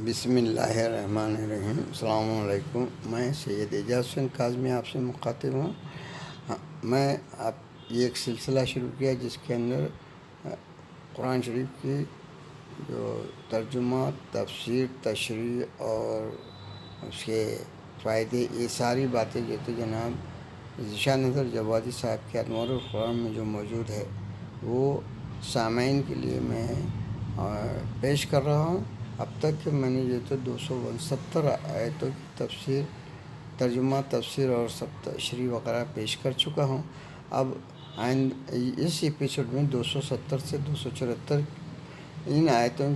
بسم اللہ الرحمن الرحیم۔ السلام علیکم۔ میں سید اعجاز حسین کاظمی آپ سے مخاطب ہوں۔ میں یہ ایک سلسلہ شروع کیا جس کے اندر قرآن شریف کی جو ترجمہ، تفسیر، تشریح اور اس کے فائدے، یہ ساری باتیں جو تو جناب ذیشان نظر جوادی صاحب کے انوار القرآن میں جو موجود ہے وہ سامعین کے لیے میں پیش کر رہا ہوں۔ اب تک میں نے جو تو 269 آیتوں کی تفسیر، ترجمہ، تفسیر اور سب تشریح وغیرہ پیش کر چکا ہوں۔ اب اس ایپیسوڈ میں 270 سے 274 ان آیتوں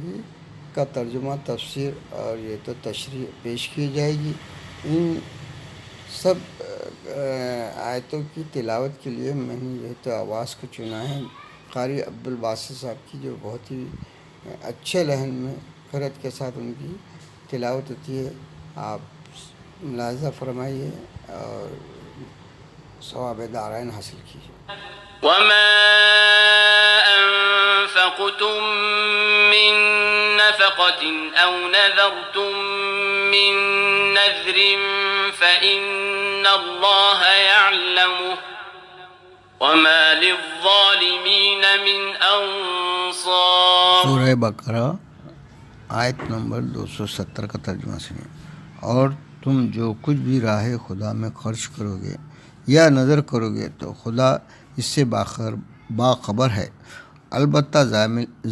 کا ترجمہ، تفسیر اور یہ تو تشریح پیش کی جائے گی۔ ان سب آیتوں کی تلاوت کے لیے میں نے جو تو آواز کو چنا ہے قاری عبدالباسط صاحب کی، جو بہت ہی اچھے لہن میں قرأت کے ساتھ ان کی تلاوت ہوتی ہے۔ آپ ملاحظہ فرمائیے اور ثواب دارین حاصل کیجیے۔ وما أنفقتم من نفقة أو نذرتم من نذر فإن الله يعلمه وما للظالمين من أنصار۔ سورہ بقرہ آیت نمبر 270 کا ترجمہ سنیں۔ اور تم جو کچھ بھی راہ خدا میں خرچ کرو گے یا نظر کرو گے تو خدا اس سے باخبر ہے، البتہ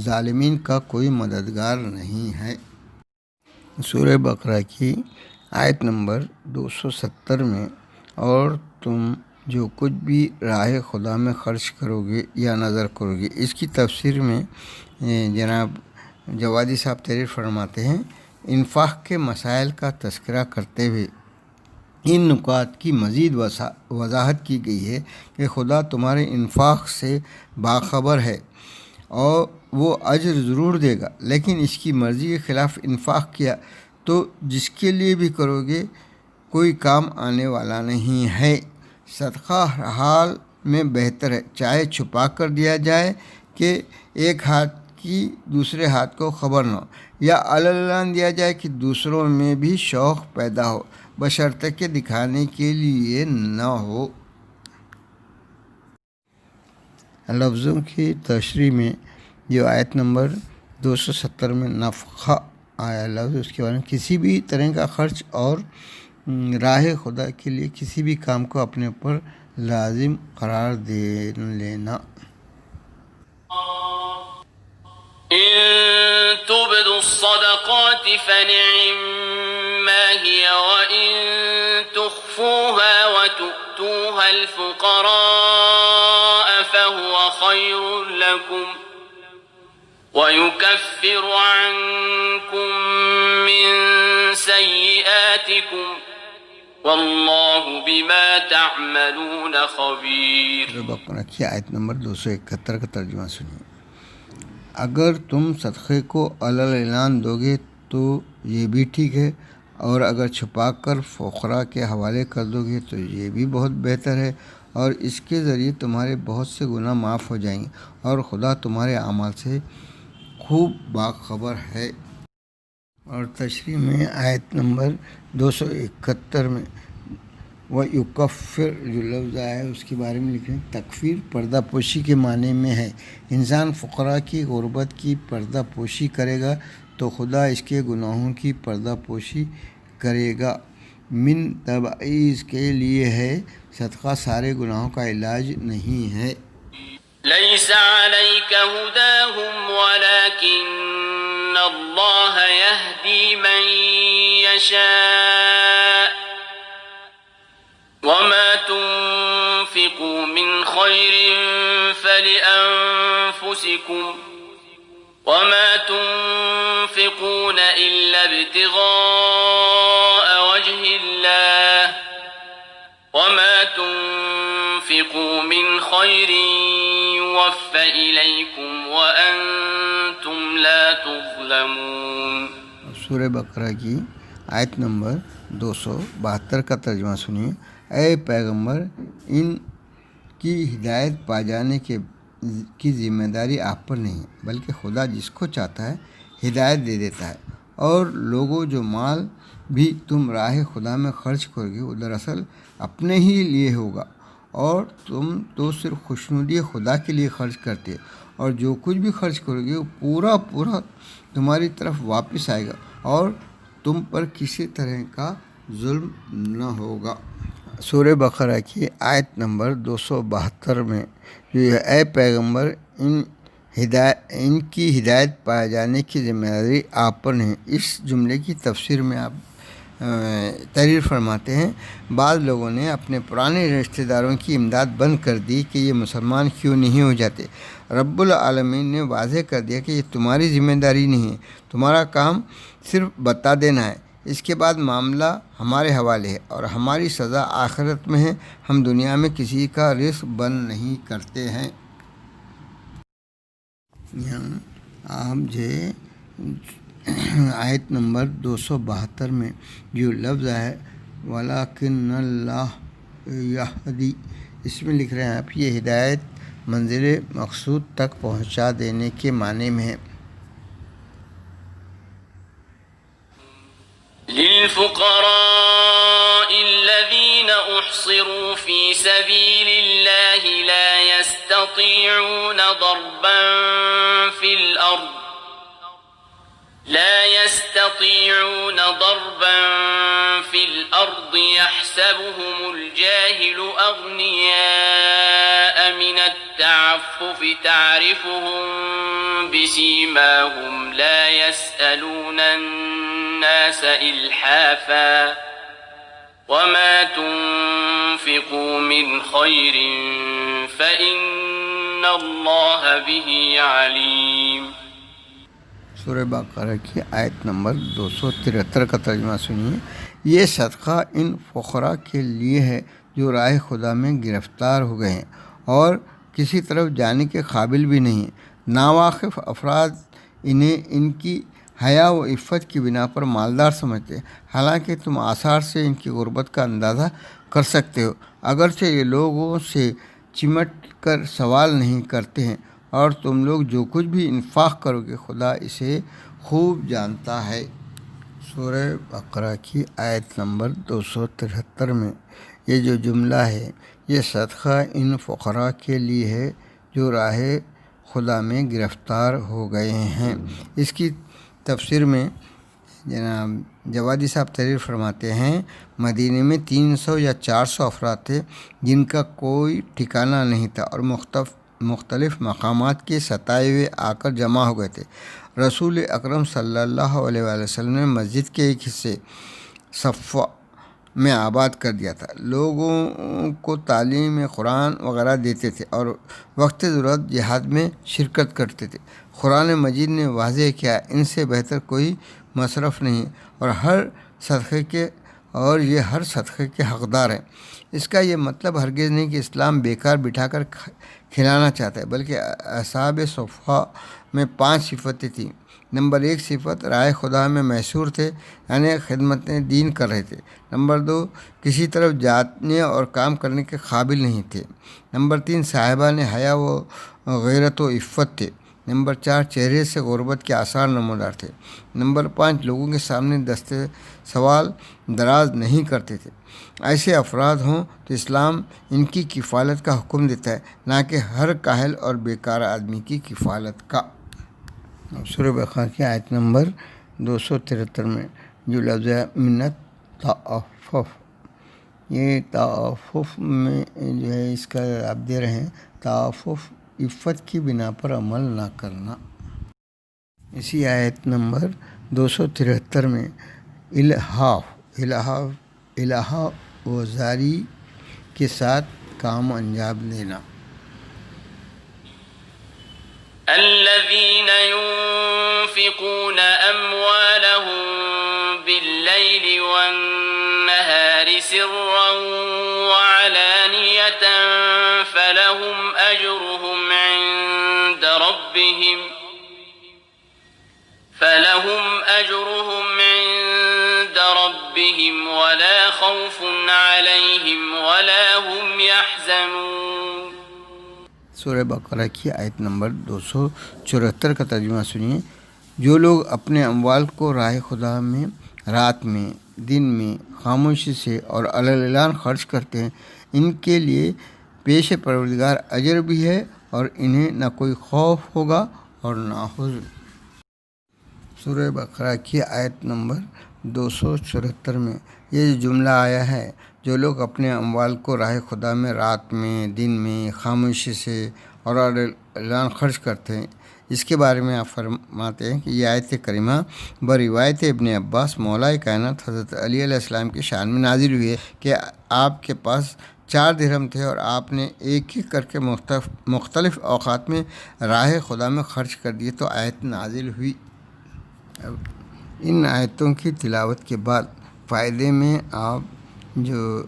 ظالمین کا کوئی مددگار نہیں ہے۔ سورہ بقرہ کی آیت نمبر 270 میں اور تم جو کچھ بھی راہ خدا میں خرچ کرو گے یا نظر کرو گے، اس کی تفسیر میں جناب جوادی صاحب تحریر فرماتے ہیں، انفاق کے مسائل کا تذکرہ کرتے ہوئے ان نکات کی مزید وضاحت کی گئی ہے کہ خدا تمہارے انفاق سے باخبر ہے اور وہ اجر ضرور دے گا، لیکن اس کی مرضی کے خلاف انفاق کیا تو جس کے لیے بھی کرو گے کوئی کام آنے والا نہیں ہے۔ صدقہ ہر حال میں بہتر ہے، چاہے چھپا کر دیا جائے کہ ایک ہاتھ کی دوسرے ہاتھ کو خبر نہ ہو، یا علن دیا جائے کہ دوسروں میں بھی شوق پیدا ہو، بشرطے کہ دکھانے کے لیے نہ ہو۔ لفظوں کی تشریح میں جو آیت نمبر 270 میں نفقہ آیا لفظ، اس کے بارے میں کسی بھی طرح کا خرچ اور راہ خدا کے لیے کسی بھی کام کو اپنے اوپر لازم قرار دے لینا۔ إن تبدوا الصدقات فنعما هي وإن تخفوها وتؤتوها الفقراء فهو خير لكم ويكفر عنكم من سيئاتكم والله بما تعملون خبير۔ بقرہ کی آیت نمبر 271 کا ترجمہ سنیے۔ اگر تم صدقے کو اعلان دو گے تو یہ بھی ٹھیک ہے، اور اگر چھپا کر فقراء کے حوالے کر دو گے تو یہ بھی بہت بہتر ہے، اور اس کے ذریعے تمہارے بہت سے گناہ معاف ہو جائیں گے، اور خدا تمہارے اعمال سے خوب باخبر ہے۔ اور تشریح میں آیت نمبر 271 میں وَيُكَفِّرُ جو لفظ آیا ہے اس کے بارے میں لکھیں، تکفیر پردہ پوشی کے معنی میں ہے۔ انسان فقراء کی غربت کی پردہ پوشی کرے گا تو خدا اس کے گناہوں کی پردہ پوشی کرے گا۔ من تبعیض کے لیے ہے، صدقہ سارے گناہوں کا علاج نہیں ہے۔ ليس عليك هداهم ولكن الله يهدي من يشاء وما تنفقوا من خير فلأنفسكم وما تنفقون إلا ابتغاء وجه الله وما تنفقوا من خير يوفى إليكم وأنتم لا تظلمون۔ سورہ بقرہ کی آیت نمبر 272 کا ترجمہ سنیے۔ اے پیغمبر، ان کی ہدایت پا جانے کی ذمہ داری آپ پر نہیں، بلکہ خدا جس کو چاہتا ہے ہدایت دے دیتا ہے، اور لوگوں جو مال بھی تم راہ خدا میں خرچ کرو گے وہ دراصل اپنے ہی لیے ہوگا، اور تم تو صرف خوشنودی خدا کے لیے خرچ کرتے، اور جو کچھ بھی خرچ کرو گے وہ پورا پورا تمہاری طرف واپس آئے گا، اور تم پر کسی طرح کا ظلم نہ ہوگا۔ سورہ بقرہ کی آیت نمبر 272 میں جو ہے، اے پیغمبر ان کی ہدایت پائے جانے کی ذمہ داری آپ پر نہیں۔ اس جملے کی تفسیر میں آپ تحریر فرماتے ہیں، بعض لوگوں نے اپنے پرانے رشتہ داروں کی امداد بند کر دی کہ یہ مسلمان کیوں نہیں ہو جاتے۔ رب العالمین نے واضح کر دیا کہ یہ تمہاری ذمہ داری نہیں ہے، تمہارا کام صرف بتا دینا ہے، اس کے بعد معاملہ ہمارے حوالے ہے، اور ہماری سزا آخرت میں ہے، ہم دنیا میں کسی کا رزق بند نہیں کرتے ہیں۔ آپ جو آیت نمبر 272 میں جو لفظ ہے وَلَٰكِنَّ اللَّهَ يَهْدِي، اس میں لکھ رہے ہیں آپ، یہ ہدایت منزل مقصود تک پہنچا دینے کے معنی میں ہے۔ للفقراء الذين أحصروا في سبيل الله لا يستطيعون ضربا في الأرض يحسبهم الجاهل أغنياء من التعفف تعرفهم بسيماهم لا يسألون الناس إلحافا وما تنفقوا من خير فإن الله به عليم۔ سورہ بقرہ کی آیت نمبر 273 کا ترجمہ سنیے۔ یہ صدقہ ان فقراء کے لیے ہے جو راہ خدا میں گرفتار ہو گئے ہیں اور کسی طرف جانے کے قابل بھی نہیں۔ ناواقف افراد انہیں ان کی حیا و عفت کی بنا پر مالدار سمجھتے ہیں، حالانکہ تم آثار سے ان کی غربت کا اندازہ کر سکتے ہو، اگرچہ یہ لوگوں سے چمٹ کر سوال نہیں کرتے ہیں، اور تم لوگ جو کچھ بھی انفاق کرو گے خدا اسے خوب جانتا ہے۔ سورہ بقرہ کی آیت نمبر 273 میں یہ جو جملہ ہے، یہ صدقہ ان فقراء کے لیے ہے جو راہ خدا میں گرفتار ہو گئے ہیں۔ اس کی تفسیر میں جناب جوادی صاحب تحریر فرماتے ہیں، مدینے میں 300 یا 400 افراد تھے جن کا کوئی ٹھکانہ نہیں تھا اور مختلف مقامات کے ستائے ہوئے آ کر جمع ہو گئے تھے۔ رسول اکرم صلی اللہ علیہ وآلہ وسلم نے مسجد کے ایک حصے صفہ میں آباد کر دیا تھا، لوگوں کو تعلیم قرآن وغیرہ دیتے تھے اور وقت ضرورت جہاد میں شرکت کرتے تھے۔ قرآن مجید نے واضح کیا، ان سے بہتر کوئی مصرف نہیں اور یہ ہر صدقے کے حقدار ہیں۔ اس کا یہ مطلب ہرگز نہیں کہ اسلام بیکار بٹھا کر کھلانا چاہتا ہے، بلکہ اصحاب صفہ میں 5 صفتیں تھیں۔ نمبر 1 صفت، رائے خدا میں محصور تھے، یعنی خدمت دین کر رہے تھے۔ نمبر 2، کسی طرف جانے اور کام کرنے کے قابل نہیں تھے۔ نمبر 3، صاحبان حیا و غیرت و عفت تھے۔ نمبر 4، چہرے سے غربت کے آثار نمودار تھے۔ نمبر 5، لوگوں کے سامنے دستے سوال دراز نہیں کرتے تھے۔ ایسے افراد ہوں تو اسلام ان کی کفالت کا حکم دیتا ہے، نہ کہ ہر کاہل اور بیکار آدمی کی کفالت کا۔ سورہ بقرہ کی آیت نمبر 273 میں جو لفظ ہے منت تعفف، یہ تعفف میں جو ہے اس کا آپ دے رہے ہیں تعفف عفت کی بنا پر عمل نہ کرنا۔ اسی آیت نمبر 273 میں الہ و زاری کے ساتھ کام انجام دینا۔ الذين ينفقون أموالهم بالليل والنهار سرا وعلانية فلهم أجرهم عند ربهم ولا خوف عليهم ولا هم يحزنون۔ سورہ بقرہ کی آیت نمبر 274 کا ترجمہ سنیے۔ جو لوگ اپنے اموال کو راہ خدا میں رات میں دن میں خاموشی سے اور اعلان خرچ کرتے ہیں، ان کے لیے پیش پروردگار اجر بھی ہے اور انہیں نہ کوئی خوف ہوگا اور نہ حزن۔ سورہ بقرہ کی آیت نمبر 274 میں یہ جو جملہ آیا ہے، جو لوگ اپنے اموال کو راہ خدا میں رات میں دن میں خاموشی سے اور اعلان خرچ کرتے ہیں، اس کے بارے میں آپ فرماتے ہیں کہ یہ آیت کریمہ بروایت ابن عباس مولا کائنات حضرت علی علیہ السلام کی شان میں نازل ہوئی ہے کہ آپ کے پاس 4 درہم تھے اور آپ نے ایک ایک کر کے مختلف اوقات میں راہ خدا میں خرچ کر دیے تو آیت نازل ہوئی۔ اب ان آیتوں کی تلاوت کے بعد فائدے میں آپ جو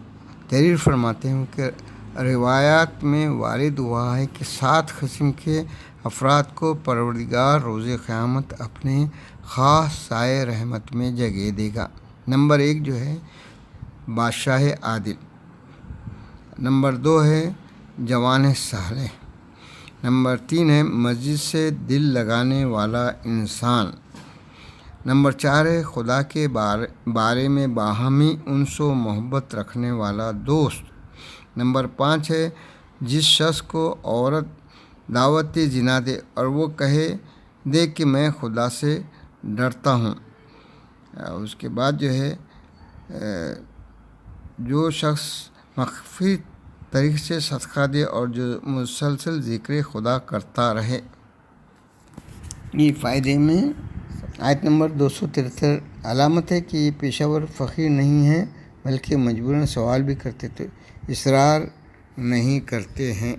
تحریر فرماتے ہیں کہ روایات میں وارد ہوا ہے کہ 7 قسم کے افراد کو پروردگار روز قیامت اپنے خاص سائے رحمت میں جگہ دے گا۔ نمبر 1 جو ہے بادشاہ عادل، نمبر 2 ہے جوان صالح، نمبر 3 ہے مسجد سے دل لگانے والا انسان، نمبر 4 ہے خدا کے بارے میں باہمی انس و محبت رکھنے والا دوست، نمبر 5 ہے جس شخص کو عورت دعوت زنا دے اور وہ کہے دے کہ میں خدا سے ڈرتا ہوں۔ اس کے بعد جو ہے جو شخص مخفی طریقے سے صدقہ دے اور جو مسلسل ذکر خدا کرتا رہے۔ یہ فائدے میں آیت نمبر 273 علامت ہے کہ یہ پیشہ ور فقیر نہیں ہے بلکہ مجبوراً سوال بھی کرتے تھے، اصرار نہیں کرتے ہیں۔